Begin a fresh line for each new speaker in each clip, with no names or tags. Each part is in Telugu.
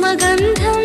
సుమగంధం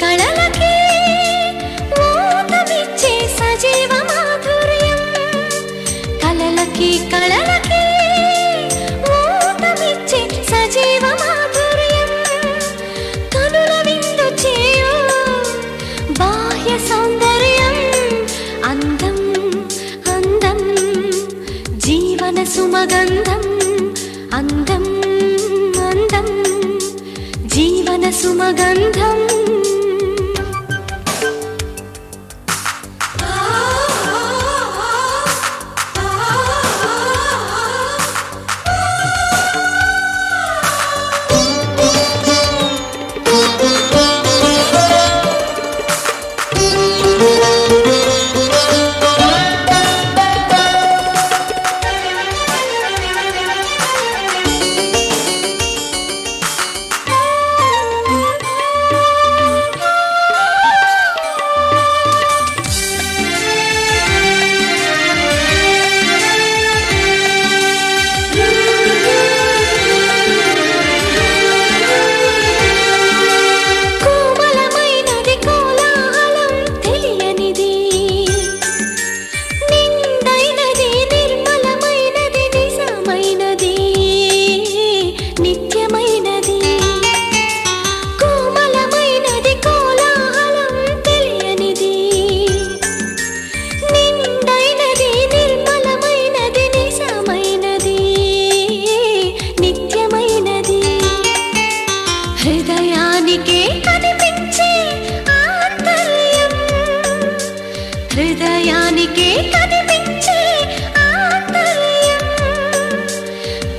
కళలకి ఊతమిచ్చే సజీవ మాధుర్యం కళలకి కళలకి ఊతమిచ్చే సజీవ మాధుర్యం కనుల విందు చేయు బాహ్య సౌందర్యం అందం అందం జీవన సుమగంధం అందం అందం జీవన సుమగంధం హృదయానికే కనిపించే ఆంతర్యం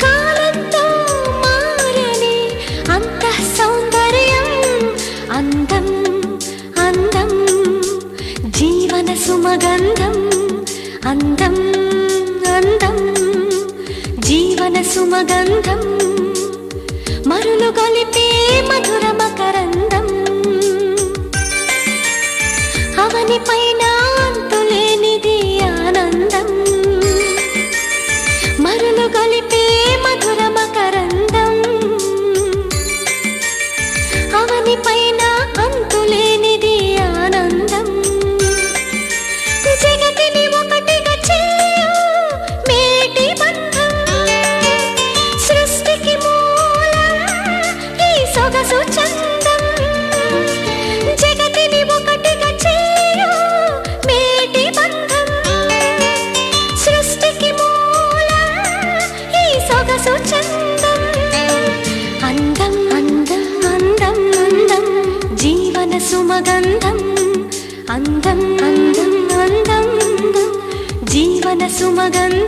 కాలంతో మారని అంతః సౌందర్యం అందం అందం జీవన సుమగంధం అందం అందం జీవన సుమగంధం మరులు గొలిపే మధుర మకరందం అవని పైన అంతులేనిది ఆనందం మరులు గొలిపే మధుర మకరందం అవని పైన అంతులేనిది ఆనందం జగతిని ఒకటిగా చేయు మేటి బంధం సృష్టికి మూలం ఈ సొగసు చందం జగతిని ఒకటిగా చేయు మేటి బంధం సృష్టికి మూలం ఈ సొగసు చందం అందం అందం అందం అందం జీవన సుమగంధం అందం అందం అందం జీవన సుమగంధం